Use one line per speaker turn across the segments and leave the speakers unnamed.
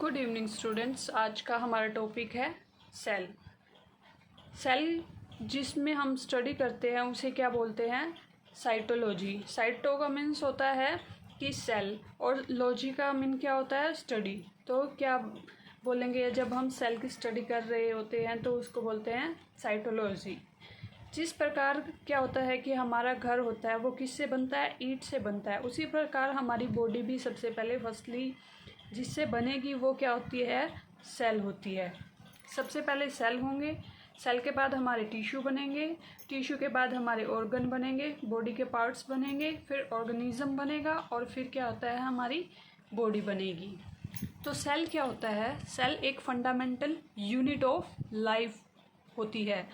Good evening students. आज का हमारा टॉपिक है सेल। सेल जिसमें हम स्टडी करते हैं उसे क्या बोलते हैं? साइटोलॉजी। साइटो का मीन्स होता है कि सेल, और लॉजी का मीन क्या होता है? स्टडी। तो क्या बोलेंगे जब हम सेल की स्टडी कर रहे होते हैं तो उसको बोलते हैं साइटोलॉजी। जिस प्रकार क्या होता है कि हमारा घर होता है वो किससे बनता है? ईंट से बनता है। उसी प्रकार हमारी बॉडी भी सबसे पहले फर्स्टली जिससे बनेगी वो क्या होती है? सेल होती है। सबसे पहले सेल होंगे, सेल के बाद हमारे टिश्यू बनेंगे, टिश्यू के बाद हमारे ऑर्गन बनेंगे, बॉडी के पार्ट्स बनेंगे, फिर ऑर्गेनिज्म बनेगा और फिर क्या होता है? हमारी बॉडी बनेगी। तो सेल क्या होता है? सेल एक फंडामेंटल यूनिट ऑफ लाइफ होती है।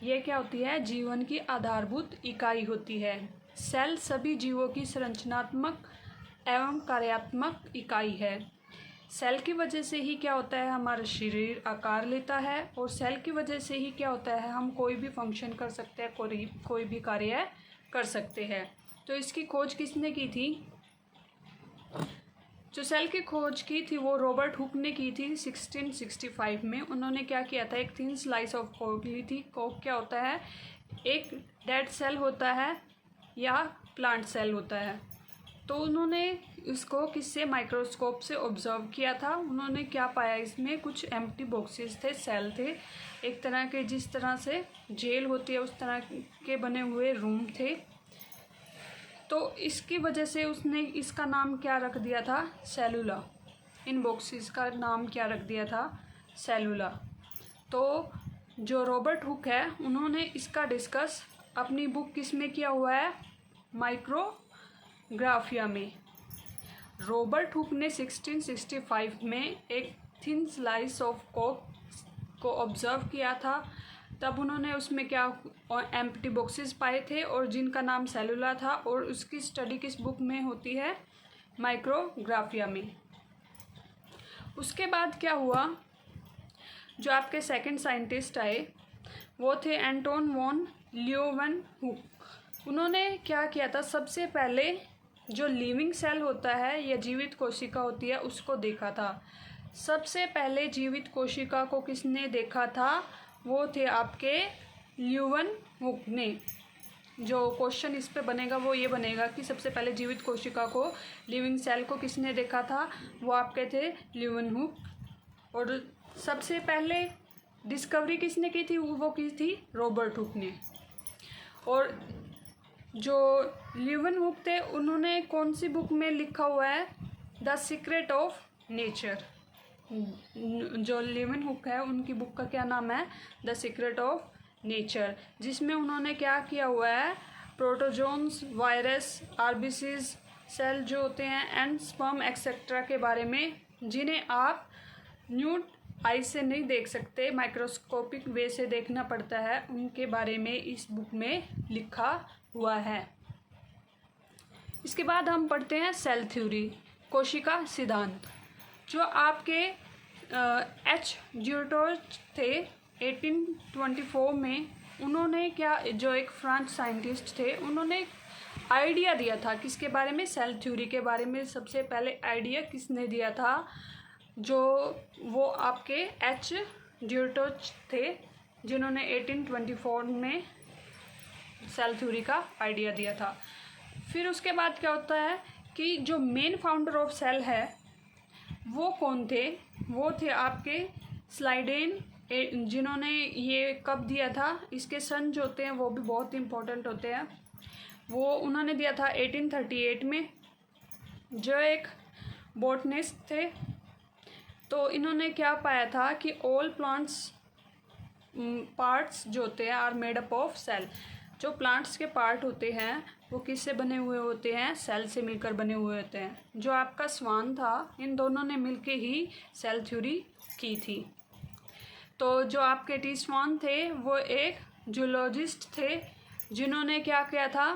ये क्या होती है? जीवन की आधारभूत इकाई होती है। सेल सभी जीवों की संरचनात्मक एवं कार्यात्मक इकाई है। सेल की वजह से ही क्या होता है? हमारा शरीर आकार लेता है, और सेल की वजह से ही क्या होता है? हम कोई भी फंक्शन कर सकते हैं, कोई भी कार्य कर सकते हैं। तो इसकी खोज किसने की थी? जो सेल की खोज की थी वो रॉबर्ट हुक ने की थी 1665 में। उन्होंने क्या किया था? एक थिन स्लाइस ऑफ कोक ली थी। कोक क्या होता है? एक डेड सेल होता है या प्लांट सेल होता है। तो उन्होंने इसको किससे? माइक्रोस्कोप से ऑब्जर्व किया था। उन्होंने क्या पाया? इसमें कुछ एम्प्टी बॉक्सेस थे, सेल थे, एक तरह के, जिस तरह से जेल होती है उस तरह के बने हुए रूम थे। तो इसकी वजह से उसने इसका नाम क्या रख दिया था? सेलुला। इन बॉक्सेस का नाम क्या रख दिया था? सेलुला। तो जो रॉबर्ट हुक है उन्होंने इसका डिस्कस अपनी बुक किस में किया हुआ है? माइक्रोग्राफिया में। रॉबर्ट हुक ने 1665 में एक थिन स्लाइस ऑफ कोक को ऑब्जर्व किया था। तब उन्होंने उसमें क्या एम्प्टी बॉक्सेस पाए थे और जिनका नाम सेलुला था, और उसकी स्टडी किस बुक में होती है? माइक्रोग्राफिया में। उसके बाद क्या हुआ? जो आपके सेकंड साइंटिस्ट आए वो थे एंटोन वॉन लीeuwenhoek। उन्होंने क्या किया था? सबसे पहले जो लिविंग सेल होता है या जीवित कोशिका होती है उसको देखा था। सबसे पहले जीवित कोशिका को किसने देखा था? वो थे आपके लीeuwenhoek ने। जो क्वेश्चन इस पे बनेगा वो ये बनेगा कि सबसे पहले जीवित कोशिका को, लिविंग सेल को किसने देखा था? वो आपके थे लीeuwenhoek। और सबसे पहले डिस्कवरी किसने की थी? वो की थी रॉबर्ट हुक ने। और जो लीeuwenhoek थे उन्होंने कौन सी बुक में लिखा हुआ है? The secret of nature. जो लीeuwenhoek है उनकी बुक का क्या नाम है? द सीक्रेट ऑफ नेचर, जिसमें उन्होंने क्या किया हुआ है? प्रोटोजोन्स, वायरस, आरबीसीज सेल जो होते हैं, एंड स्पर्म एक्सेट्रा के बारे में, जिन्हें आप न्यूड आई से नहीं देख सकते, माइक्रोस्कोपिक वे से देखना पड़ता है, उनके बारे में इस बुक में लिखा हुआ है। इसके बाद हम पढ़ते हैं सेल थ्योरी, कोशिका सिद्धांत। जो आपके एच ड्यूटोच थे 1824 में, उन्होंने क्या, जो एक फ्रेंच साइंटिस्ट थे, उन्होंने आइडिया दिया था किसके बारे में? सेल थ्योरी के बारे में। सबसे पहले आइडिया किसने दिया था? जो वो आपके एच ड्यूटोच थे, जिन्होंने 1824 में सेल थ्योरी का आइडिया दिया था। फिर उसके बाद क्या होता है कि जो मेन फाउंडर ऑफ सेल है वो कौन थे? वो थे आपके स्लाइडेन, जिन्होंने ये कब दिया था? इसके सन जो होते हैं वो भी बहुत इंपॉर्टेंट होते हैं। वो उन्होंने दिया था 1838 में। जो एक बॉटनिस्ट थे, तो इन्होंने क्या पाया था कि ऑल प्लांट्स पार्ट्स जो होते हैं are made up of cell. जो प्लांट्स के पार्ट होते हैं वो किससे बने हुए होते हैं? सेल से मिलकर बने हुए होते हैं। जो आपका स्वान था, इन दोनों ने मिलके ही सेल थ्योरी की थी। तो जो आपके टी स्वान थे वो एक जूलॉजिस्ट थे, जिन्होंने क्या किया था?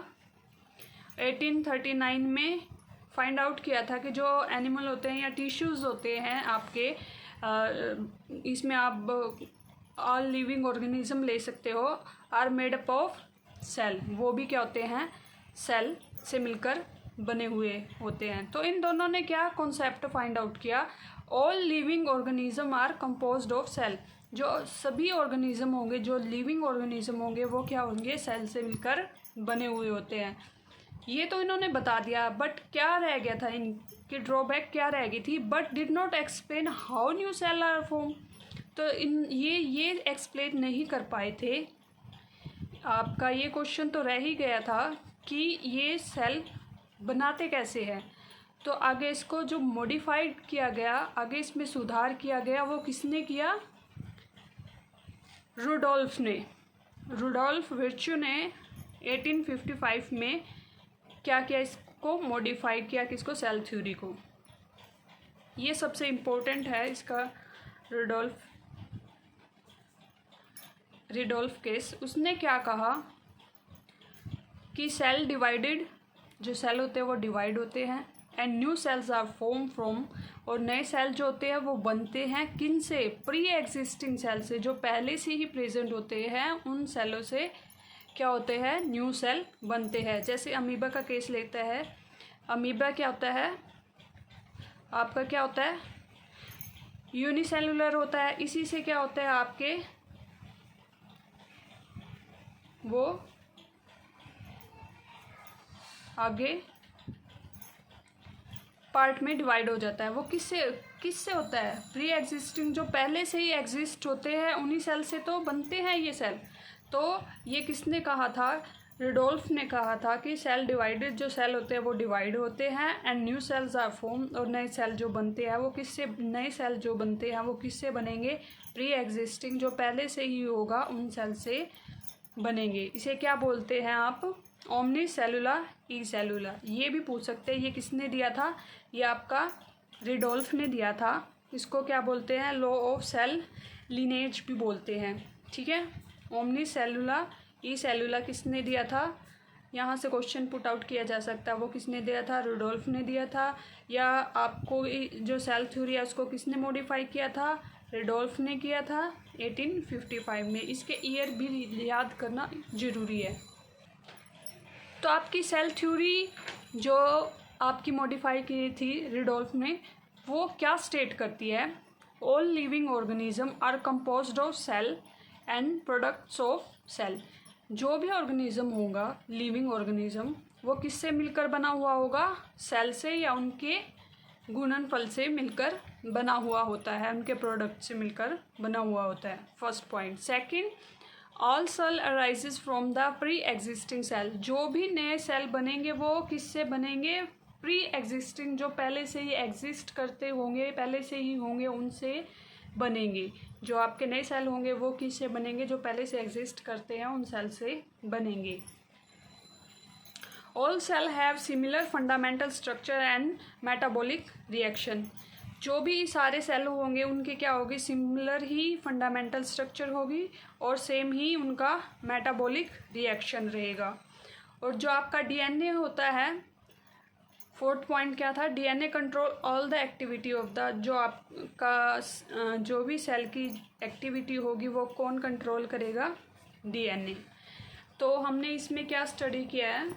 1839 में फाइंड आउट किया था कि जो एनिमल होते हैं या टिश्यूज़ होते हैं आपके, इसमें आप ऑल लिविंग ऑर्गेनिज्म ले सकते हो, are made up of cell. वो भी क्या होते हैं? सेल से मिलकर बने हुए होते हैं। तो इन दोनों ने क्या कॉन्सेप्ट फाइंड आउट किया, all living organism are composed of cell. जो सभी ऑर्गेनिज्म होंगे, जो लिविंग ऑर्गेनिज्म होंगे, वो क्या होंगे, सेल से मिलकर बने हुए होते हैं। ये तो इन्होंने बता दिया, बट क्या रह गया था, इनकी ड्रॉबैक क्या रह गई थी, but did not explain how new cell are form. तो ये एक्सप्लेन नहीं कर पाए थे। आपका ये क्वेश्चन तो रह ही गया था कि ये सेल बनाते कैसे हैं। तो आगे इसको जो मॉडिफाइड किया गया, आगे इसमें सुधार किया गया, वो किसने किया, रुडोल्फ ने। रुडोल्फ विर्च्यू ने 1855 में क्या किया, इसको मॉडिफाई किया, किसको, सेल थ्योरी को। ये सबसे इम्पोर्टेंट है इसका रुडोल्फ केस। उसने क्या कहा कि सेल डिवाइडेड, जो सेल होते हैं वो डिवाइड होते हैं, and new cells are form from, और नए सेल जो होते हैं वो बनते हैं किन से, प्री एग्जिस्टिंग सेल से, जो पहले से ही प्रेजेंट होते हैं, उन सेलों से क्या होते हैं, न्यू सेल बनते हैं। जैसे अमीबा का केस लेता है, अमीबा क्या होता है, आपका क्या होता है, यूनिसेलुलर होता है। इसी से क्या होता है आपके, वो आगे पार्ट में डिवाइड हो जाता है। वो किससे होता है, प्री एग्जिस्टिंग, जो पहले से ही एग्जिस्ट होते हैं, उन्हीं सेल से तो बनते हैं ये सेल। तो ये किसने कहा था, रुडोल्फ ने कहा था कि सेल डिवाइडेड, जो सेल होते हैं वो डिवाइड होते हैं, and new cells are form, और नए सेल जो बनते हैं वो किससे, नए सेल जो बनते हैं वो किससे बनेंगे, प्री एग्जिस्टिंग, जो पहले से ही होगा उन सेल से बनेंगे। इसे क्या बोलते हैं आप, ओमनी सेलुला ई सेलुला। ये भी पूछ सकते हैं, ये किसने दिया था, ये आपका रुडोल्फ ने दिया था। इसको क्या बोलते हैं, लॉ ऑफ सेल लिनेज भी बोलते हैं, ठीक है। ओमनी सेलुला ई सेलुला किसने दिया था, यहाँ से क्वेश्चन पुट आउट किया जा सकता है, वो किसने दिया था, रुडोल्फ ने दिया था। या आपको जो सेल थ्योरी है उसको किसने मॉडिफाई किया था, रुडोल्फ ने किया था 1855 में। इसके ईयर भी याद करना ज़रूरी है। तो आपकी सेल थ्योरी जो आपकी मॉडिफाई की थी रुडोल्फ ने, वो क्या स्टेट करती है, all living organism are composed of cell and products of cell. जो भी ऑर्गेनिज्म होगा, लिविंग ऑर्गेनिज्म, वो किससे मिलकर बना हुआ होगा, सेल से या उनके गुणनफल से मिलकर बना हुआ होता है, उनके प्रोडक्ट से मिलकर बना हुआ होता है। First point. Second, all cell arises from the pre existing cell. जो भी नए सेल बनेंगे वो किससे बनेंगे, प्री एग्जिस्टिंग, जो पहले से ही एग्जिस्ट करते होंगे, पहले से ही होंगे, उनसे बनेंगे। जो आपके नए सेल होंगे वो किससे बनेंगे, जो पहले से एग्जिस्ट करते हैं उन सेल से बनेंगे। All cell have similar fundamental structure and metabolic reaction. जो भी सारे सेल होंगे उनके क्या होगी, सिमिलर ही फंडामेंटल स्ट्रक्चर होगी और सेम ही उनका मेटाबॉलिक रिएक्शन रहेगा। और जो आपका डीएनए होता है, फोर्थ पॉइंट क्या था, DNA control all the activity of the, जो आपका जो भी सेल की एक्टिविटी होगी वो कौन कंट्रोल करेगा, डीएनए। तो हमने इसमें क्या स्टडी किया है,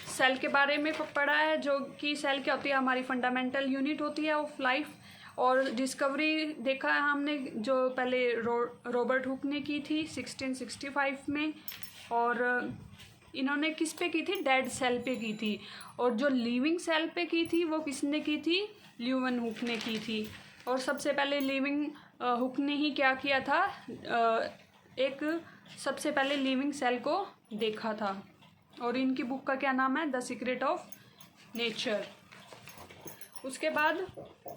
सेल के बारे में पढ़ा है, जो कि सेल क्या होती है, हमारी फंडामेंटल यूनिट होती है ऑफ लाइफ। और डिस्कवरी देखा है हमने, जो पहले रॉबर्ट हुक ने की थी 1665 में, और इन्होंने किस पे की थी, डेड सेल पे की थी। और जो लिविंग सेल पे की थी वो किसने की थी, ल्यूवन हुक ने की थी। और सबसे पहले लिविंग हुक ने ही क्या किया था, सबसे पहले लिविंग सेल को देखा था। और इनकी बुक का क्या नाम है, द सीक्रेट ऑफ नेचर। उसके बाद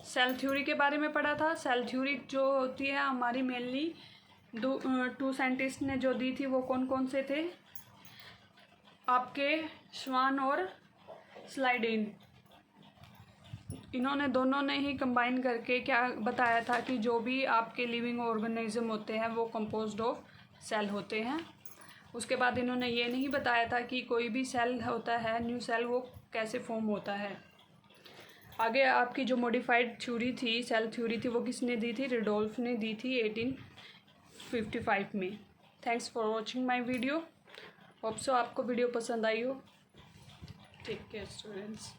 सेल थ्योरी के बारे में पढ़ा था। सेल थ्योरी जो होती है हमारी मेनली टू साइंटिस्ट ने जो दी थी, वो कौन कौन से थे, आपके श्वान और स्लाइडेन। इन्होंने दोनों ने ही कंबाइन करके क्या बताया था कि जो भी आपके लिविंग ऑर्गेनिज्म होते हैं वो कंपोज्ड ऑफ सेल होते हैं। उसके बाद इन्होंने ये नहीं बताया था कि कोई भी सेल होता है, न्यू सेल, वो कैसे फॉर्म होता है। आगे आपकी जो मॉडिफाइड थ्योरी थी, सेल थ्योरी थी, वो किसने दी थी, रुडोल्फ ने दी थी 1855 में। Thanks for watching my video. Hope so आपको वीडियो पसंद आई हो। Take care students.